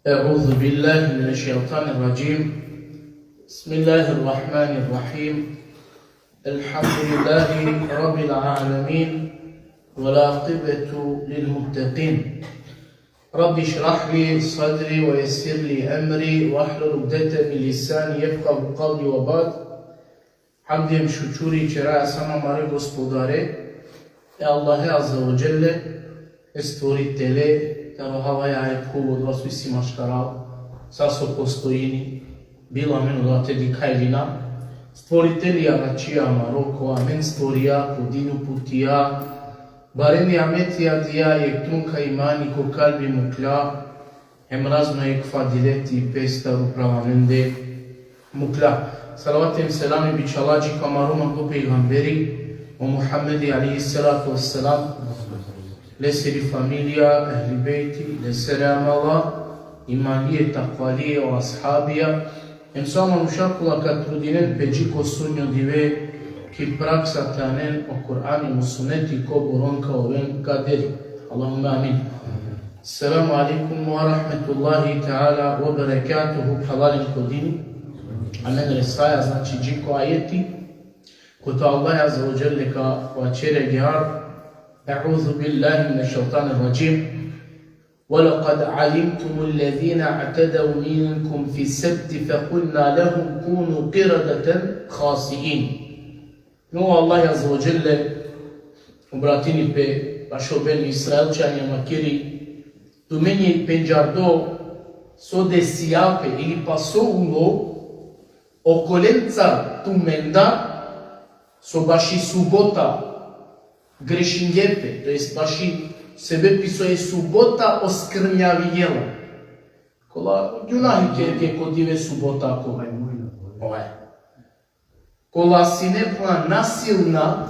أعوذ بالله من الشيطان الرجيم. بسم الله الرحمن الرحيم. الحمد لله رب العالمين والعاقبة للمتقين. رب اشرح لي صدري ويسر لي أمري واحلل عقدة من لساني يفقهوا قولي وبعد. Hamdijem šučuri i čeraja sama mare gospodare, Allahe azza wa jalla, stvoritele, da havaya je kuvod vas visi maškaral, saso postojini, bila menu da te dikajlina, stvoriteli aračija Maroko, amen stvorija, podinu putija, bareni ametija dija je tunka imani ko kalbi mukla, emrazno je kvadileti pestaru pravamende mukla. Salavatem selami bi čalađi kamaruma ko peygamberi o Muhammedi alaihi salatu wassalam, leseri familija, ehli beyti, leseri amala, imaniye, takvaliye o ashabija, em sama nušakula kad trudinen peđiko sunjo dive ki praksa tanen o Kur'ani musuneti ko boronka oven kaderi. Allahumma amin. Assalamu alaikum wa rahmetullahi ta'ala wa barakatuhu havalim kodini. Amen resaja, znači džiko ajeti, kod Allah azza wa jalla ka vačere gjar, أعوذ بالله من الشيطان الرجيم ولقد علمتم الذين اعتدوا منكم في السبت فقلنا لهم كونوا قردة خاسئين. No Allah azza wa jalla obratini pe bašo beni Israelčani makiri tu meni penjardo so desiape ili pa so ulo okolenca tu menda so baši subota grešinjepe, to jest baši sebe piso je subota oskrnjavijela. Kola junahi kerke kodive subota ko kola sinepla nasilna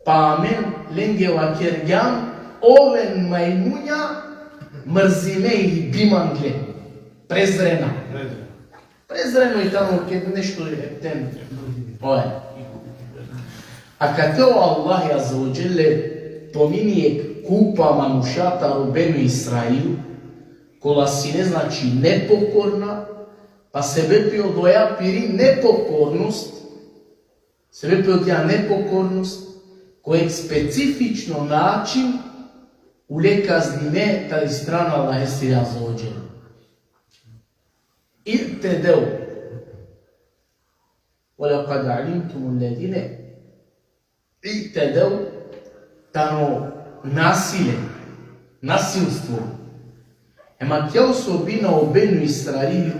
pamen lengeva kergam oven majmunja mrzime ili bimangle prezrena. Prezreno je tamo kad nešto je ten. A kad to Allah azza wa jalla pominje kupa manušata u Benu Israilu, kola si ne znači nepokorna, pa sebe pio doja piri nepokornost, sebe pio tja nepokornost, kojeg specifično način ule kaznime tali strana Allah azza wa jalla. Irtedeu. وَلَقَدْ عَلِمْتُمُ الَّذِينَ irtedeu, tano nasilstvo. Ema tja osobina o Benu Israilu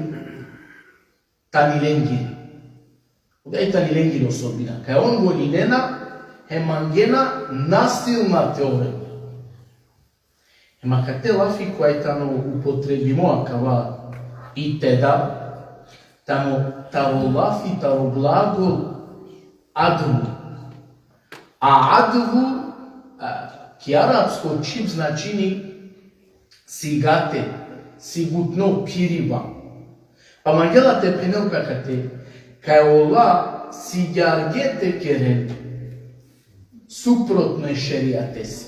tani lengiri. Uga i tani lengiri osobina. Kaj on volinena, hemangena nasilna teore. Ema kad te lafi koja tano upotrebimo akava i teda, tamo taro lafi, taro glagol advu. A advu, ki arapsko čip značini sigate, sigutno piriva. Pa mangela te penel kakate, kaj ola sigargete keren, suprotno je šerijatese.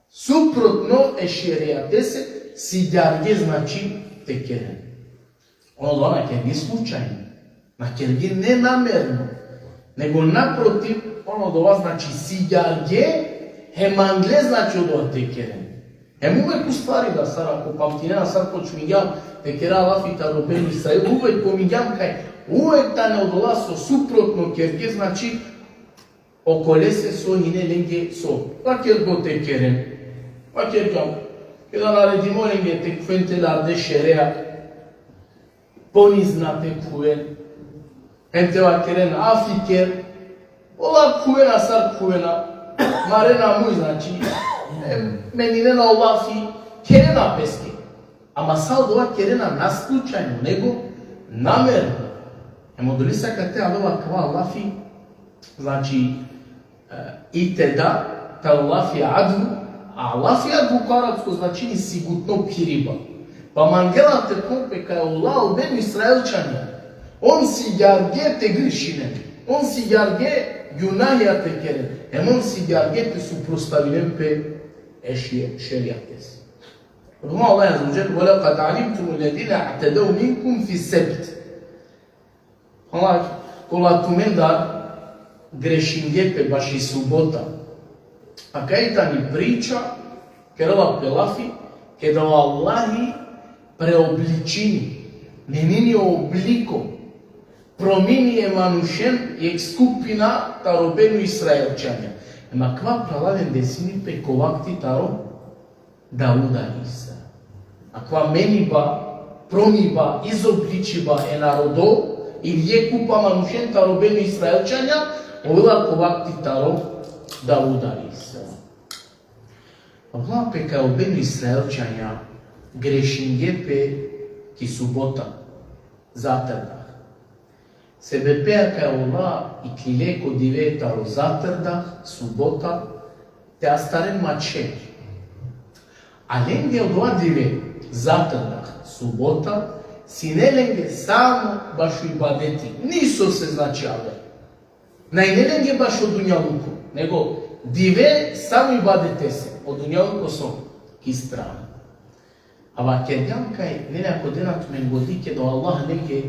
Suprotno je šerijatese, sigarge znači te keren. Ono na kergi slučajno, na kergi nenamerno, nego naprotiv, ono do vas znači sijarge, hemangle znači od te keren. Hem uvek u stvari da sad ako pamtinena sad počminjam, te kera lafita robeni Israel, uvek pominjam kaj, uvek ta ne odolaso suprotno kerge, znači okolese so njine lenge so. Pa kergo te keren, pa kergam, kada naredimo lenge te kventelar de šerea, ponizna te kuen, hem te va keren afiker, ola kuena sad kuena, marena muj znači, menina olafi, kerena peske. Ama sad ova kerena naslučajno, nego namerno. Emo dolisa kad te adova kva olafi, znači, i te da, ta olafi advu, a olafi advu ko arabsko znači sigutno piriba. Pa mangela te pompe kaj ola u Benu Israelčanja, on si jarge te grišine, on si jarge junahija te keren, on si jarge te suprostavinem pe ešije šerijates. Ruma Allah Azze ve Celle وَلَقَدْ عَلِمْتُمُ الَّذِينَ اَعْتَدَوْ مِنْكُمْ فِي السَّبْتِ. Кола туменда грешингепе баш и субота. А кајта ни прича, керала пелафи, ке да Аллахи преобличини, не ни облико, промени е манушен и екскупина таробено Исраелчања. Ема ква праладен десини пе ковакти таро Дауда Иса. А ква мениба, промиба, изобличиба е народо, или е купа манушен таробено Исраелчања, овила ковакти таро Дауда Иса. Овла пе каобено Исраелчања грешингепе ки субота, затърдах. Себе пеа кај ола и килеко диветаро затърдах, субота, те астарен маче. А ленге од ова диве затърдах, субота, си не ленге само баш ибадети, нисо се значаве. Нај не ленге баш од дуњалуко, него диве само ибадете се, од дуњалуко со ки страна. Ава кергам кај неляко денат мен годике до Аллах ленге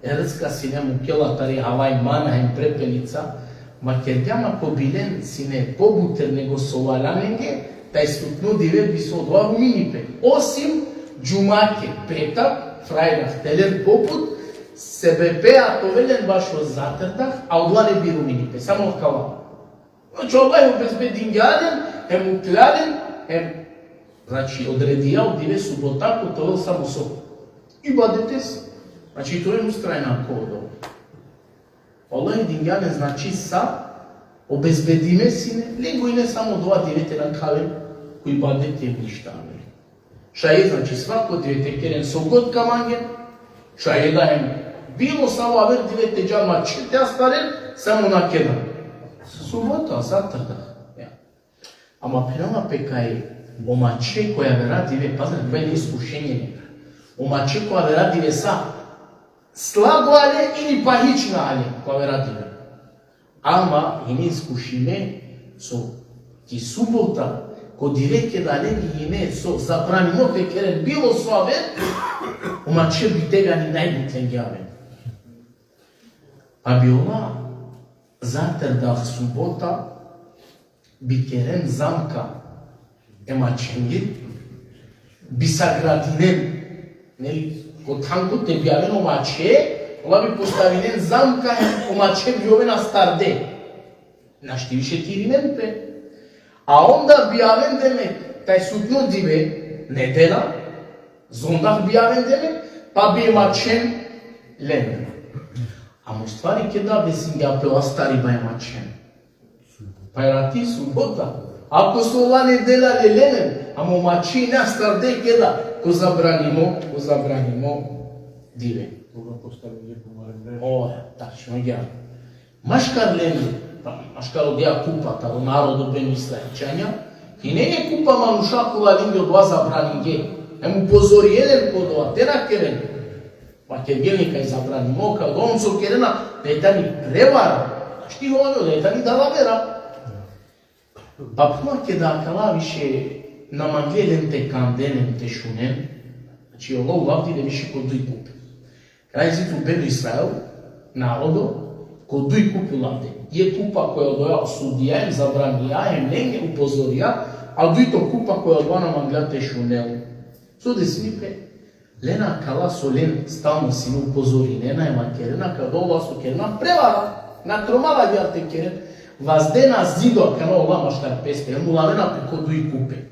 ерцка сине му кела тари авај мана им препеница, ма кергам ако билен сине побутер него соваланенге, тај стутну диве би со два руминипе. Осим джумаке, петак, фрајдах, телер попут, себе пеа товелен баш во затърдах, а одла не би руминипе, само кала. Значи Аллах обезбедин гаден, ем укляден, значи одредија диве субота, тоа само со ибадете се. Значи тоа е устрајна кодо. Аллах е дингјанен, значи са обезбедиме сине, лего и не само два дивете на кавен, кои бадете ништаме. Ша е, значи, свако дивете керен со год каманген, ша е да ем било само авер дивете джама чете астарен, само на кеда. Субота, затърдах. Ама пенала пекај омаче која вера диве, пазар, това е неискушение нека. Омаче која вера диве са слабо але или пахична але која вера диве. Ама и не искушиме со ки субота, ко дивеќе да леги и не со забранимо пекерен било со авен, омаче би тега ни најбутен гјавен. А би ова затърдах субота, би керен замка емаченги, би саградинен, нели, код танкот е бјавен омаче, ова би поставинен замка омаче биовен на старде. Нашти више тиримен пе. А онда бјавен деме, тај сутно диве, недела, зондах бјавен деме, па би емачен лемен. Ама ствари ке да бесин ги апела стари ба емачен. Па ерати субота. Ако со ова недела леленен, ама омачи не старде ке да, ко забранимо диве. Кога постави леко марен О, тачно ја. Машкар лене, машкар одија купата, о народо бен Исраелчања, и не е купа манушакула ленге од ова забранинге. Ему позори еден код ова, тена керен. Па кергени кај забранимо, кај дом со керена, дета ни превара. Шти ховаме, дета ни дава вера. Па пума ке да кала више на манглелен те канденен те шунен, значи ова улавди да више код дуј купи. Крај зиту бено Исраел, народо, код дуј купи улавде. Е купа која доја судија, им забранија, им ленге упозорија, а дујто купа која доја на манглелен те шунен. Со деснипе, лена кала со лен стално си упозори, лена е макерена, као дола со керена, превара, накромала гјарте керен, ваздена зидо, кано ова машкар песпе, мулавена преко дуј купе.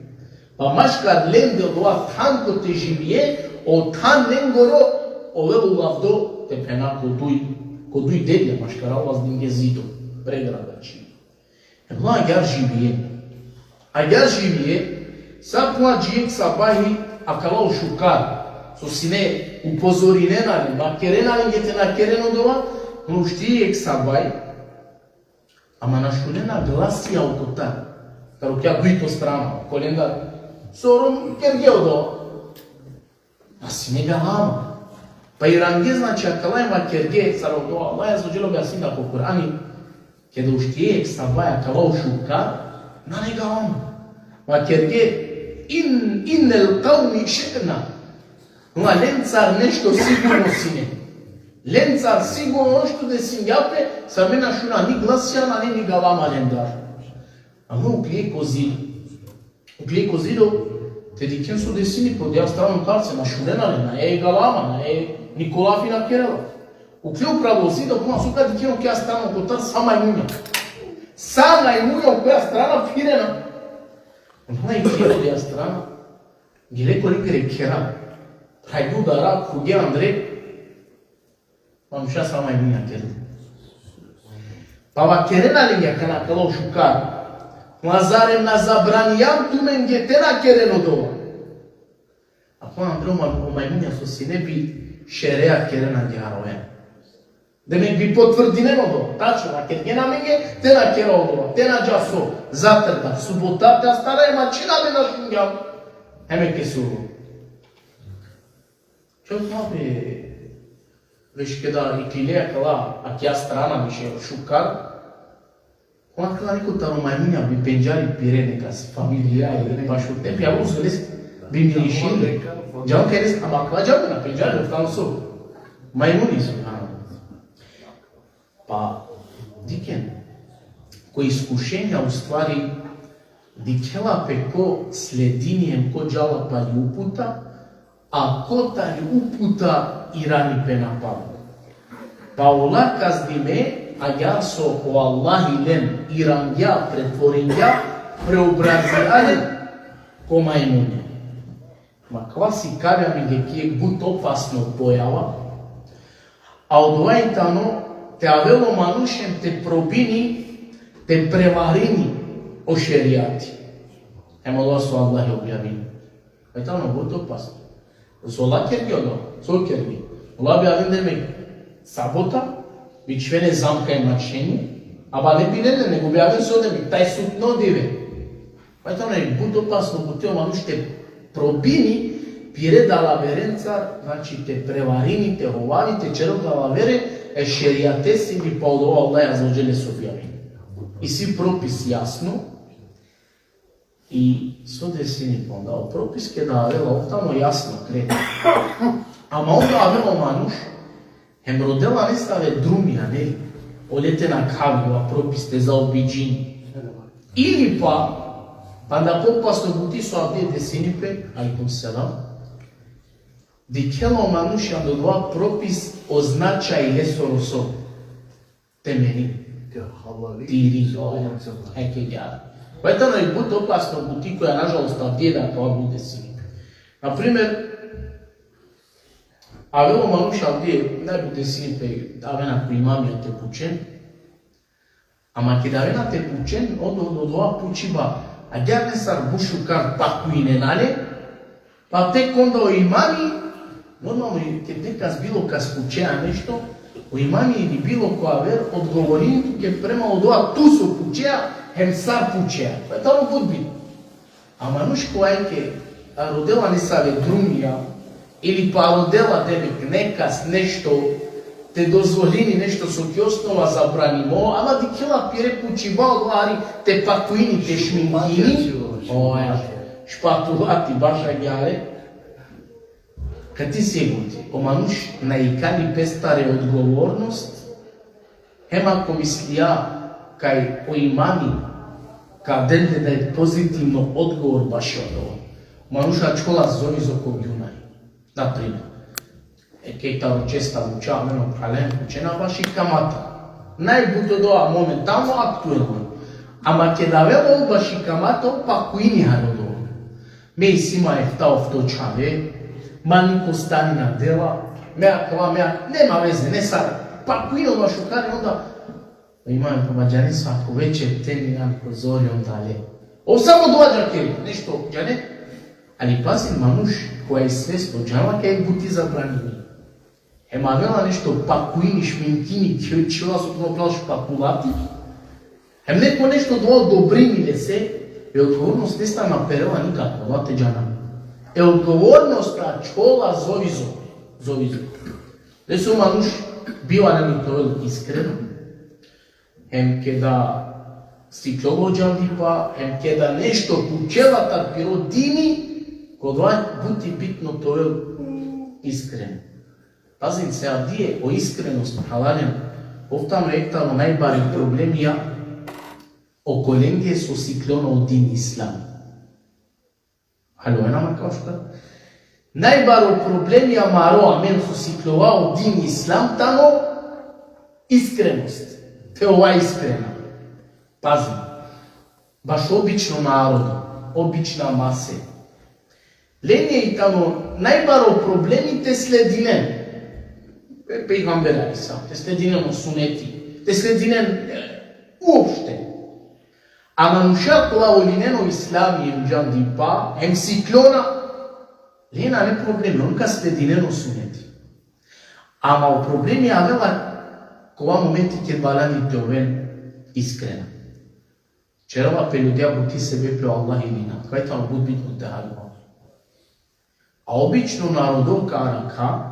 Па машкар ленде од ова танко те живие, од тан ленгоро, ове улавдо те пена ко дуј дедја машкара, ваздинге зидо, преграда чи. Ела агар живие. Агар живие, сапуа джиек сабахи, акала ушукар, со сине упозоринена ли, макерена ли гете накерено од ова, но ушти ек сабај, ама нашурена гласија окота, каро ќе дујто страна, коленда, сором керге од ова. А си не галама. Па и ранге, значи, акала има керге, саро од ова, Аллах јазо джело бјасинда по Курани, ке да ушти ек сабај, акала ушукар, на не галама. Ма керге, Innel qawmi še'na. Ма ленцар нешто сигурно сине. Ленцар сигурно што да син јапе, са мена шуна ни гласјана, ни галама лендар. Ама уклие козидо, те дикен со десини под ја странам карце, на шунена ле, на е галама, на е Николафи на Керела. Уклие право зидо, кома сука дикено која страна котар са мајмуња. Са мајмуња која страна пирена. Ама и киро ја страна, ги леко ликаре кера. Хајду да рак, хуге Андре, мамша са мајмуња керена. Па ва керена ли ја кана кало шукар, мазарем на забранијам тумен гетена керено дова. Ако Андре о мајмуња со сине би шереа керена гјароен. Демек би потврдинено дова. Тачно, а кергена менге, тена керо дова, тена джасо, затрта, субота, та стара е мачина бе на шунгјам. Еме ке суру. Чот мабе, веш кеда и клилеја кала, а кја страна беше шукар, кога кала неко таро мајмуња би пенџари пире нека си фамилија или баш од теб, ја узелес би милишин, джао кајдес, ама кала джао на пенџари, офтано со мајмуни со хана. Па, дикен, кој искушенја уствари, дикела пеко слединием ко джала па ли упута, а кота ли упута и рани пе нападу. Па ола казниме, а ја со о Аллах илен и рангја претворинја преобразијален ко мајмуне. Ма класи кавјаме ге ке бут опасно појава, а од оајтано те авело манушем те пробини, те преварини о шеријати. Ема тоа со Аллах ја објавини. Оајтано бут опасно. Со Аллах керги одо, со керги. Аллах објавин деме сабота, бичвене замка и мачени, аба не билене, не го објавин со деме, тај сутно диве. Оајтано е бут опасно, бутео мануш те пробини, пире да лаверенца, значи те преварини, те ховари, те черок да лавере, е шеријате си ми полдова Аллах ја заоđele со објавин. И си пропис јасно, и со десини пондал пропис ке да авела офтано јасно крета. Ама онда авела мануш, хем родела не ставе друмија, не? Олете на кавила пропис те за обиджини. Или па да попасно бути со авдие десинипе, алейкум селам, дикело мануш ја додва пропис означај лесоросо. Темени. Тири. Еке гјара. Поетано е бут опасно бути која нажалост авдие да тоа буде синипе. Например, авело мануш авдие не буде синипе авена кој имамија те пучен, ама ке да авена те пучен, од ова пучиба, а гјар не сар бушукар паку и ненале, па тек онда о имами, нормално ке неказ било каз пучеа нешто, о имами или било која вер, одговорението ке према од ова ту со пучеа, хем сар пучеа. Тоа е тамо подбит. А мануш која ке родела не саве друмија, или па родела демек неказ нешто, те дозволини нешто со ке основа забранимо, ама дикела пире пучива одвари, те пакуини, те шминкини, шпатулати баша гјале, кад ти се гути, о мануш наикали пестаре одговорност, хема ко мислија кај о имами, каде да е позитивно одговор баш од ова. Мануша чола зони за когјунај. Например, кеј таро честа уча, мено пралем, учена баш и камата. Најбуто доа моментално актуелно. Ама ке да вело баш и камата, па коини хародо. Меј сима ефтаов точаве, ма нико стани на дела, меа кала, нема везе, не сара. Па коини баш укари, онда имаме помаѓани свако вечер, тени нако зори, онда ле. О, само доаѓа кери, нешто, ѓане? Али пази мануш, која е свесно, ѓава кај бути забранени. Ема вела нешто пакуини, шминкини, чила со тоа плаш пакулати, ем неко нешто доа добрини ле се, е одговорност не стана перела никако, лате ѓана. Е одговорност на чола зовизо. Лесо мануш бива на ми тоа искрено, ем ке да стикловоđan па, кеда нешто кучелата пиродини, кога бути битно тоа искрено. Пазин се адие о искреност халален, офтано ектано најбари проблемија околенге со сиклено од дин ислам. Хало ена макашка? Најбаро проблемија маро амен со сиклова од дин ислам, тано искреност. Те ова искрена. Пази, баш обично народо, обична масе. Лене и тано најбаро проблемите слединен. Пейгамбер Алисам, те слединен о сунети, те слединен уопште. Ама нуша кола олинено ислами им джан дипа, ем сиклона, лена не проблеми, онка слединено сунети. Ама о проблеми авела кола моменти ке балани теовен искрена. Черова пелюдја бути себе пре Аллах и вина, кај тamo буд битно те халива. А обично народо карака,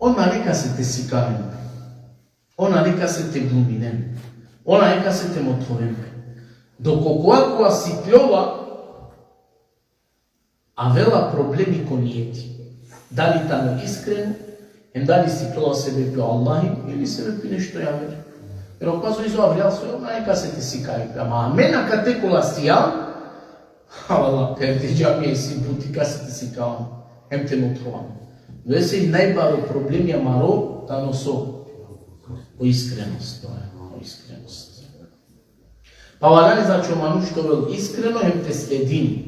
она нека се те сикавен, она нека се те глуминен, она нека се те мотворен. Доколку ако сиклова, авела проблеми кониети. Дали тамо искрено, дали сиклова себе пе Аллахи, или себе пе нешто јавер. Jer okazo izovrijal sve, neka se ti sikaju. Ama amena kad te kolastijal, Allah, perdi džamije si puti kad se ti sikao, em te nothovan. Vese i najbaro problem je maro, tano so, o iskrenost, o iskrenost. Pa valane znači o manu što vel iskreno, em te sledini.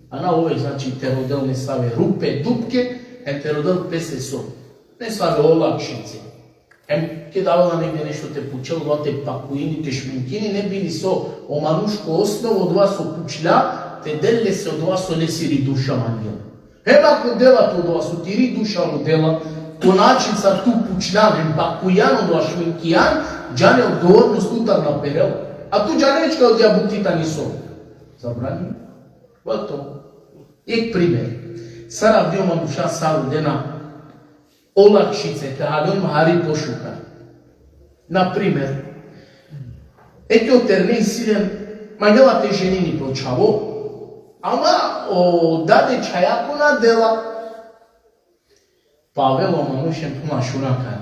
A na ove znači te rodel ne stave rupe, dupke, em te rodel pese so. Ne stave olakšice. Ке давала негде нешто те пучело, те пакуини, те шминкини, не били со оманушко основ од вас со пучля, те деле се од вас со лесири душа мангел. Ако делат од вас, отири душа од дела, по начин са ту пучлян, пакујан од вас шминкијан, джане одговорност утар на перел. А ту джанечка од јабутита ни со. Забрани? Вато. Ек пример. Сара био мануша сару дена олакшице, традон мари пошука. Например, ето термин силен, мангела те женини почаво, ама даде чајако на дела, Павело манушен тума шурака.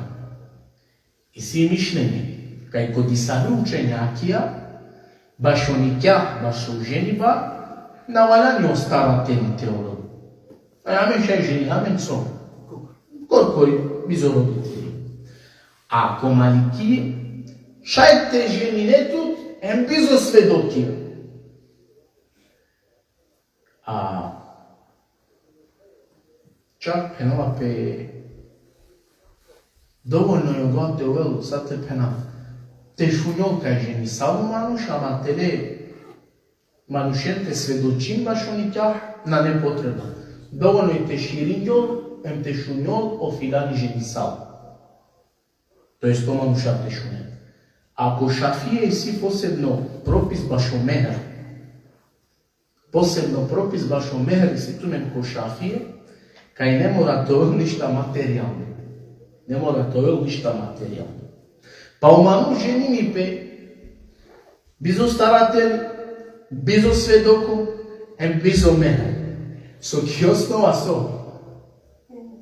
И си мишлене, кај коди сами учењакија, баш оникја, баш жениба, навалани остаратели теории. Амен шај жени, амен со. Кој бизо родители. Ако малики, шајте женинетут, ем бизо сведоки. Чак пенала пе доволно ја го те увело, сате пена. Те шунјол кај жени, само мануш, ама теле манушенте сведочин баш они тях на непотреба. Доволно и те ширињол, ем те шунјол о филани жени сал. Тоест тоа мануша те шунјол. Ако шафија и си посебно пропис баш о мехер, посебно пропис баш о мехер и си тунем ко шафија, кај не мора тоа ништа материјално. Не мора тоа ништа материјално. Па оману женини пе, бизо старател, бизо сведоко, ем бизо мехер. Со ки основа со,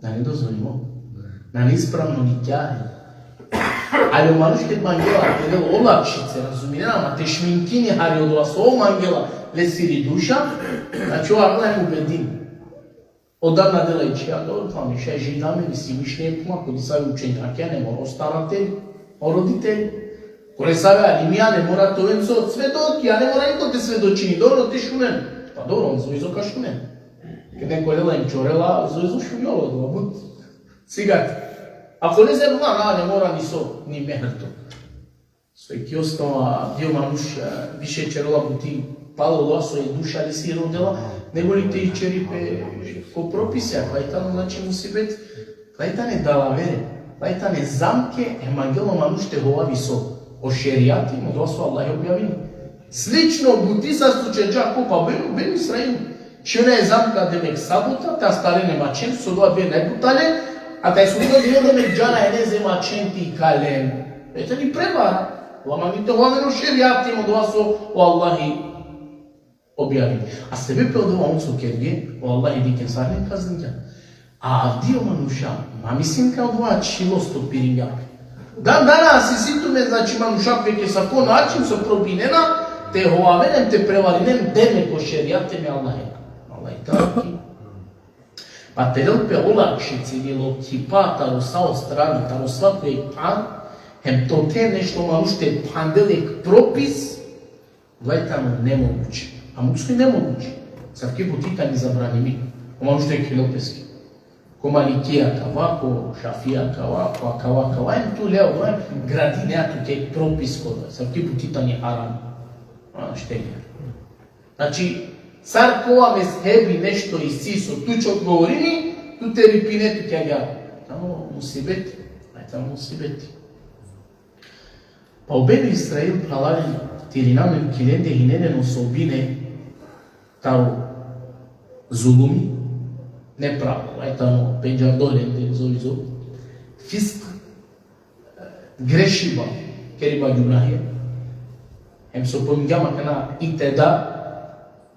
да не дозволимо, на неисправно никјаре. Ali o manuš ket mangela, te olakšice, razumijena, ma te šminkini hari od vas o mangela lesiri duša, znači ova gledaj mu bedin. Odavna delajče, ja dobro, tamo mi šaj žiname, mi si mišljenje puma, kodi savi učenjak, ja ne mora ostaratelj, o roditelj, kore savi, ali mi ja ne mora to venco od svedoki, ja ne mora niko te svedočini, dobro te šunen. Pa dobro, on zoizo ka šunen. Kad neko je dela im čorela, zoizo šunjolo, da bud cigati. Ako ne znam, ne mora ni so, ni mehrto. Sve ki osnova, dio manuš više čerola buti palo glaso i duša li si rodila, nego li te i čeripe ko propisja, kajtano znači musi biti, kajtane dalavere, kajtane zamke, emangelo manuš te govavi so o šerijati, od glasu Allah je objavili. Slično buti sa slučenča kupa, ben Israel, če ona je zamka demek sabota, ta stare nema čem, so dva dve nebutale, a taj su vidio da mek džana je ne zema čenti kalem. Eto ni prevara. Ламаните ламено шеријат има дова со о Аллахи објави. А себе пе од ова онцо керге, о Аллахи дикен сарнен казника. А авдио мануша, мамисин као два чилосто пирињаки. Данас и ситуме, значи манушак веќе са по начин со пробинена, те хоавенем, те преваринем, деме ко шеријате ме Аллахи. Аллахи таки. Па терел пе олакшици или локтипа, таро сао страни, таро сватле пан, хем то те нешто мануште панделек пропис, глајтано немогуче. А муцко и немогуче. Савки путика ни забраними. Мануште е килопески. Ко Маликија кава, ко Шафија кава, ко кава кава, ем ту лео, градинеато ке пропис кода, савки путита ни харам. Штења. Значи, цар кова мезхеби нешто иси со тучот говорини, ту те рипинету ке ја. Тамо мусибети, тамо мусибети. Па обеду Исраил пралари тиринаме киленде хинедено собине таро зулуми, неправо, тамо пенџардоленде зоизо, фиск, грешиба, кериба ѓунахе, hem so pomigama kana iteda,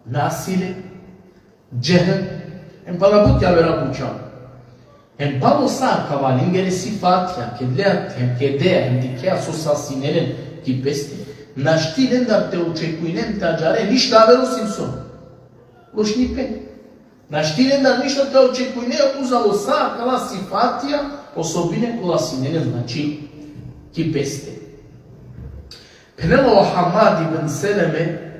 nasile, джехел, hem palabut ya vera bučan. Hem palo sa kavalin gere sifatja, kedleat, hem kedea, hem dikea sosasinelen ki peste. Naštilen da te očekuinem tađare, ništa verosim son. Loš ni pen. Naštilen da ništa te očekuinem, uzalo sa kala sifatja, osobine kola sinelen, znači ki peste. Penelo Hamad ibn Seleme,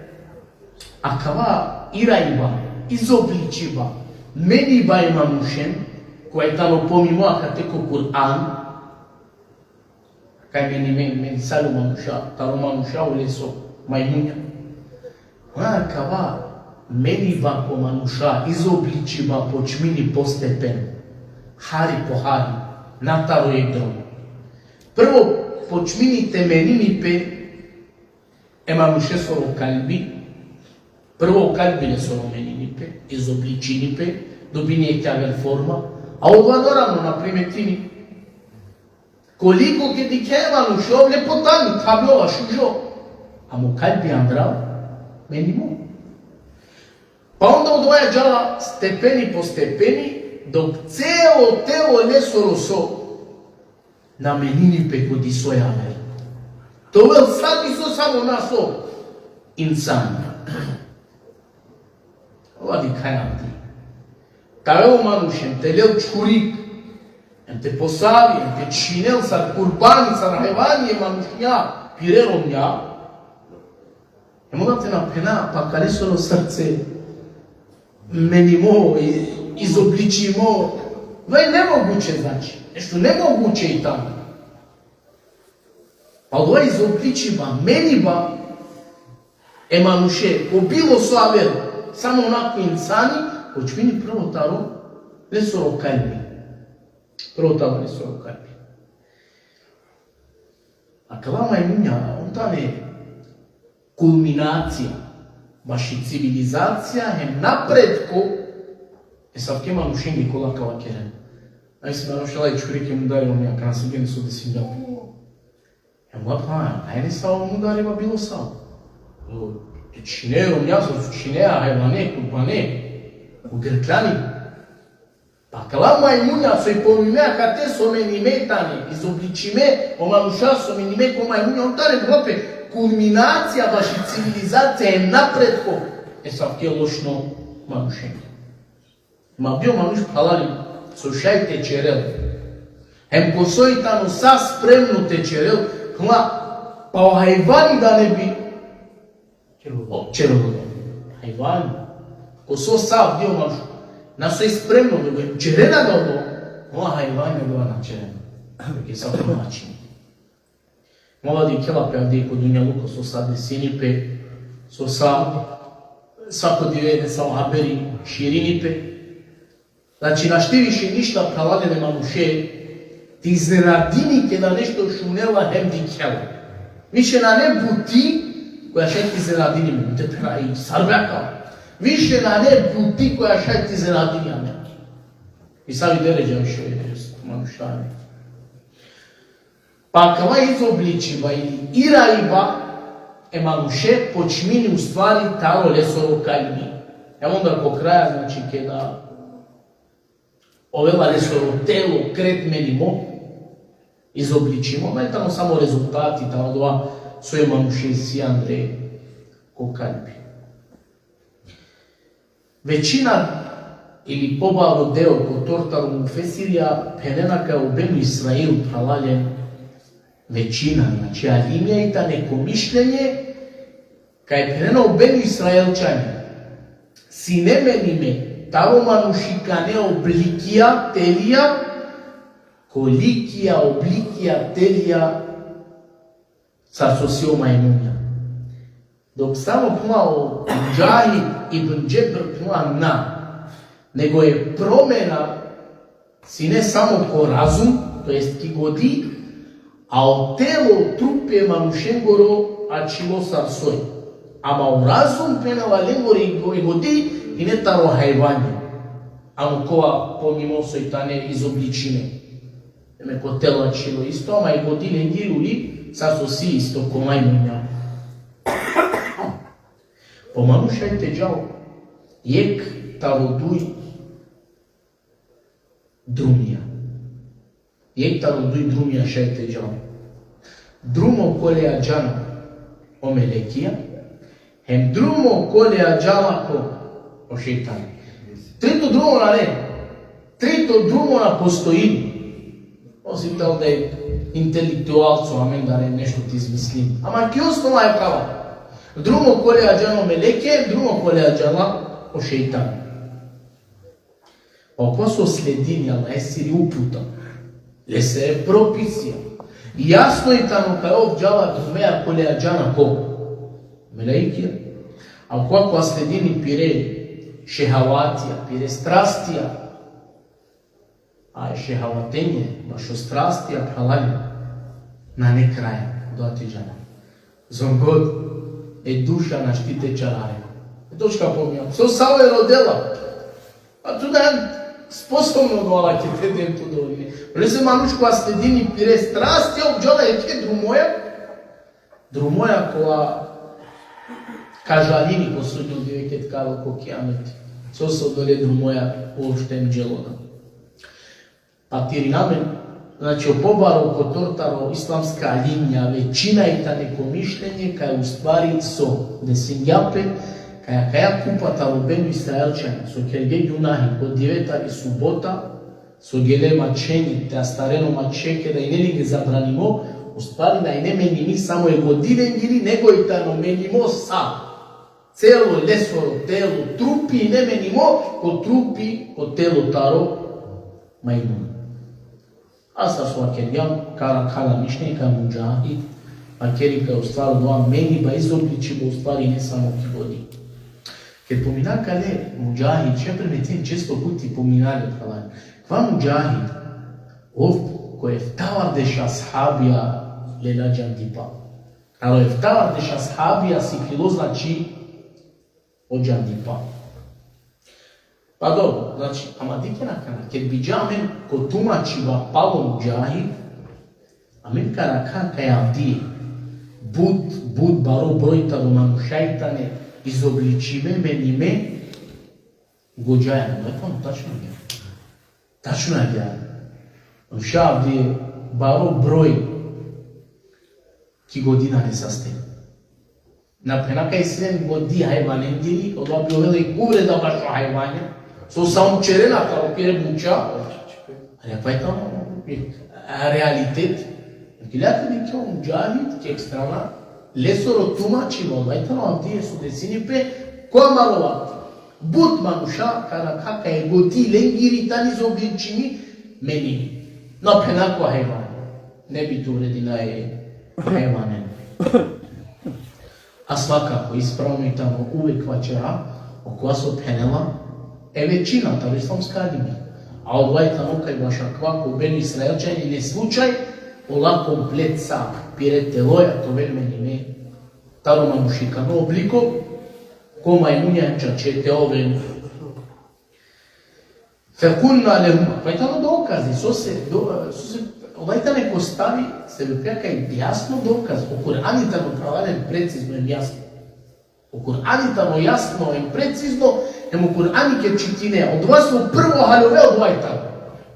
akava iraiba, izobličiba, meniba ima mušen, koja je tamo pomimo akateko Kur'an, kaj meni salu manuša, talo manuša u leso majmunja. Ona akava meniba ko manuša, izobličiba počmini postepen, hari po hari, nataro je dom. Prvo počmini temenini pe, emanuše soro kalbi, prvo kalbine soro menini pe, izobličini pe, dobini je tjavel forma, a ovo naravno na primetini. Koliko ke ti emanuše lepotani, tablova šužo, a mu kalbi andrav, menimo. Pa onda odvaja džala stepeni po stepeni, dok celo telo ne soro so, na menini pe kodi soja ver. To vel sad iso samo naso insan. Ova di kaj nam ti. Taveo manušem, te leo čurik, te posavi, te činel sad kurbani, sad hajvanje manušnja, pireromnja. Moga te napena, pa kare sono srce, menimo, izobličimo. To je nemoguće znači, nešto nemoguće i tamo. Pa ova izobličiba, meniba, emanuše, ko bilo slaver, samo onako insani, počmini prvo taro, ne soro kalbi. Prvo taro ne soro kalbi. A kalama je munja, on tam je kulminacija, baš i civilizacija, hem napredko, sad ke manušengi kola kava keren. Najsi manušala i čurike mu daje on ja, kada sam geni su desi džapi. Ema pa, ajde sa ovom udarima bilo sao. Čineo mnjazo su činea, hajvane, kurbane, u grklani. Pa kalama je munja, so i pomimea ka te so meni metani, izobličime, o manuša so meni me koma je munja, on tare grope, kulminacija baš i civilizacija je napredko. Sad ke lošno manušengi. Ma bio manuš palari, so šaj tečerel. Hem kosoi tamo sa spremno tečerel, pa o hajvani da ne bi čerelo. Hajvani. Koso sa bio manuš, naso je spremno da bi čerena da ono, moja hajvani je bila na čerena. Porque sa to način. Mola di kela pe avdje kod dunja luko so sa desini pe, so sa svako divede sa ohaberi širini pe. Znači, na šte više ništa praladene manuše, ti iznenadini ke da nešto šunela hem di kjela. Više na ne buti, koja še ti iznenadini me, te tra i sarvjaka. Više na ne buti, koja še ti iznenadini me. I sami deređa više manušane. Па кава изобличива или ираиба е мануше почмини уствари таро лесоро калми. Ево онда по краја, значи, ке да овела лесоро тело, кретменимо, изобличимо, но етано само резултати, тамо доа сој мануше си Андреј ко калби. Веćina или побаво дел ко тортару муфесирија пенена кај обену Исраил пралален веćina, значи алимија неко мишљење кај пенена обену Исраелчани си не мениме таро манушика не обликија телија коликија обликија телија царство сио мајмуња. Док само помало Муџахид ибн Џебр на, него е промена си не само ко разум, тоест ки годи, а о тело трупе манушенгоро ачило сарсој. Ама о разум пенала ленгори и годи и не таро хајвање. Ама кова помимо сојтане изобличиме. Еме ко тело ачило исто, ама и годи ленгири ули сарсо си исто ко мајмуња. По манушајте джал, јек тародуј друмија. Јек тародуј друмија шајте джал. Друмо колеја джана о мелекија, хем друмо колеја джала о шејтани. Трето друмо на не, трето друмо на постоини. Оси тал да е интелектуалцо, амен да не нешто ти измислим. Ама ки основа е права. Друмо колеја джана о мелекија, друмо колеја джала о шејтани. Ако со слединја на есири упута, ле се е прописија. Јасно и тамо кај ов джала друмеја колеја джана ко? Мелеикија. Ако следини пире шехаватија, пире страстија, а е шехаватење, башо страстија пралање, на не краја, доати джана. Зонгод е душа на штите чараре. Точка помија. Со само е родела. А туда е способно доала ке тедем туда одине. Оле се манучко а следини пире страстија, обджала е ке друмоја. Друмоја која кажалини посуди веќе ткаро ко кијамет. Со доле друмоја уоштен джелона. А тиринамен, значи побаро ко тортаро исламска линија, веćina и та неко мишљење кај уствари со десинјапе, каја купата робену Исраелчани, со келге ѓунахи, код девета и субота, со геле мачени, те старено мачеке, да и нели ги забранимо, уствари да и не меними само е годинен гири, него и та но менимо са. Цело лесоро, тело, трупи и не менимо, ко трупи, ко тело таро, мајмун. Аз со акерјам, кара мишне, кај Муџахид, акери кај устваро доа мени, ба изобличи, ба уствари не само ки води. Ке помина каде Муџахид, ше приметен често пути поминали калај. Ква Муџахид, ов кој ефтавар деша асхабија лела џандипа. Ало ефтавар деша асхабија си крило значи од џандипа. Па добро, значи, ама дике на кана, ке биџамен ко тумачи ва пало Муџахид, амен карака кај Авдие, буд баро бројта до манушајтане, изобличиме мениме гоџајано. Ето, тачно е. Тачно е геа. Шавди баро број ки година не састен. Напренака и 7 годи хајванен дили, одва би овела и увреда башо хајвање, со самчерена како пире буча, али па ето реалитет. Гледате ли ке Муџахид, ке екстрана, лесоро тумачи во ето на Авдие со десинипе, која малова? Буд мануша, карака е годи ленгири тани за обличини, мени. Но пенако хајвање. Не би ту вредина е хајванен. А свакако, исправно и тамо увек вачера, окоја со пенела, е веćina, таро исламска линија. А одва е тамо кај башаква, ко бен Исраелчани, не случај, ола комплет са, пире телоја, то вели мене, таро манушика, но облико, ко мајмуњанча чете овен. Фекунна лехума, па и тамо докази, со се Олајта не постави себе пјака и јасно доказ. О Кураните во правален прецизно е јасно. О Кураните во јасно е прецизно, емо Курани ке читине. Од вас во прво халове од Олајта.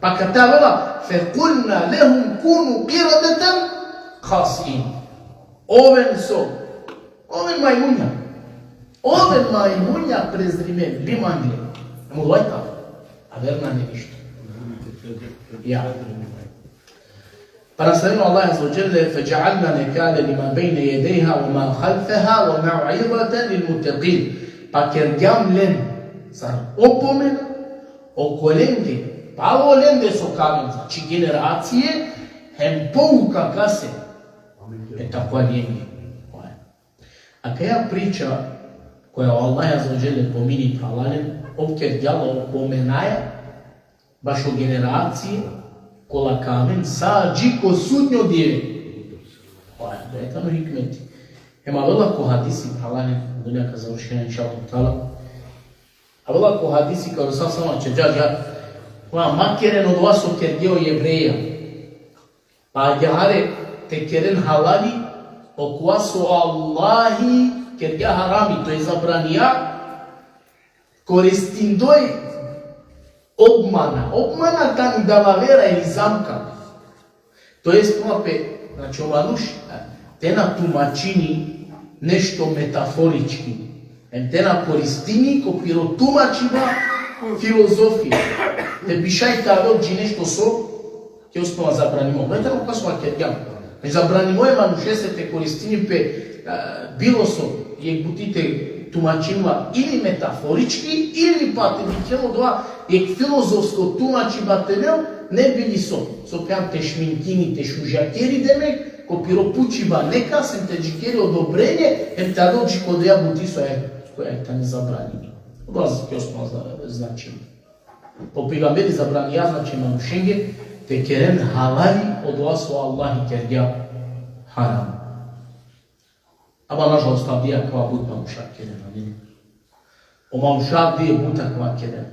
Па ката вела, фекулна лехум куну кирадетен хасин. Овен мајмуња презриме, бимангле. Емо Олајта, а верна не ништо. Ja. فنسألنا الله عز وجل فجعلنا نكالا لما بين يديها وما خلفها وموعظة للمتقين. فكرجام لن صار opomena okolende, palo lende so kamen, znači generacije, hem pouka kase, tako ljenje. A kaja priča koja Allah azza wa jalla pomini pralalen, ovker djalo opomenaja, baš o generacije, kola kamen, sađi ko sudnjo djeve. Da je tamo hikmeti. Ema vela ko hadisi pralalen, dunjaka završena inša Allah. A vela ko hadisi kao sam sama će džađa, makeren od vas okerdeo jevreja, pa djahare te keren halali, okva su Allahi kerdja harami, to je zabranija, koristindoj obmana tani dalavera ili zamka. To je spomapе, znači ova nuš, te na tumačini nešto metaforički. Te na koristini ko piro tumačiva filozofija. Te bišaj taveo dži nešto so, ke osnova zabranimo. Gledaj tamo kwa sva kerjam. Ne zabranimo je manuše se te koristini pe bilo so, je butite tumačima ili metaforički, ili pa te bihelo dva, jek filozofsko tumačiva temel, ne bili so. So pjam te šminkini, te šužakeri demek, ko piro pučiva neka, sem te džikeri odobrenje, em te adođi kod ja buti so koja te ne zabrani. Odlazit je osnova značenje. Po pigamberi zabrani ja znači manušenge, te keren halali od vas o Allahi kerja haram. Aba nažalost abdija kva bud manušak kerena. O manušak dije buta kva kerena.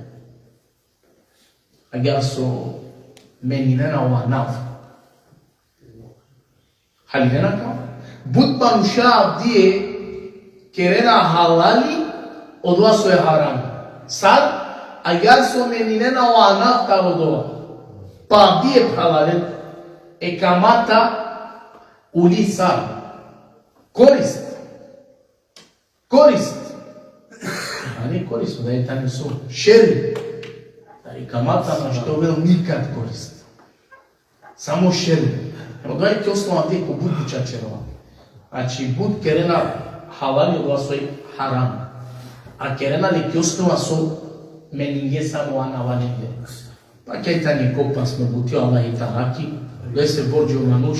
Agar so meninena ova nav. Halinena kao? Bud manušak dije kerena halali od vas o je haram. Sad, agar so meninena ova nav kao dova. Pa dije halalen e kamata uli sad. Korist. A nije korisno da je tamo su šeri. Da je kamata na što vel nikad korist. Samo šeri. Evo gledajte osnova gdje ko bud čačerova. Znači bud kerena halali od vas haram. A kerena neki osnova su meni nije samo anavanende. Pa kaj ta nije kopan smo butio Allah i taraki. Gledaj se borđe u manuš.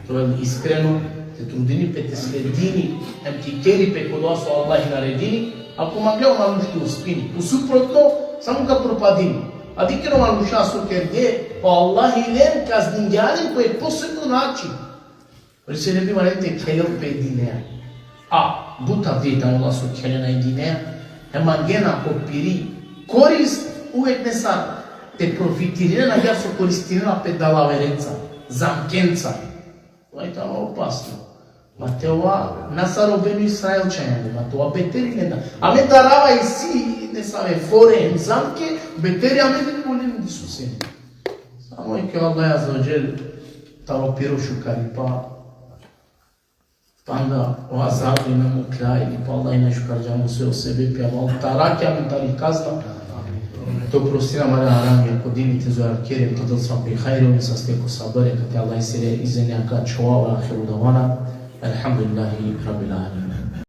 To je iskreno. Te trudini pe te sledini, em ti keri pe kod vas o Allah i naredini, ako magleo manušti u spini. U suprotno, samo ka propadini. A dikero manuša su kerde, pa Allah i len kazningjanin koje posebno način. Jer se ne bi manete kelel pe dineja. A, buta vdeta Allah su kelena i dineja, emangena kopiri korist uvek ne sad. Te profitirina ja su koristirina pe dalaverenca, zamkenca. To je tamo opasno. Ma te ova nasarobenu Israelčanjani, ma to ova beteri ne da. A me darava i si, ne same, fore, zamke, beteri, a me ne volim di su se. Samo je kao Allah azza wa jel tamo pirošu karipa, pa onda ova zavlji me mukla ili pa Allah i nešu karđamo sve o sebi, pa malo tarakja mi tali kazna. To prostira mara haram, ako dinite zojar kerim, to sam pri hajrom, sa steko sabore, kad je Allah i sire izenja ka čova, ahiru davana, alhamdulillahi rabbil alamin.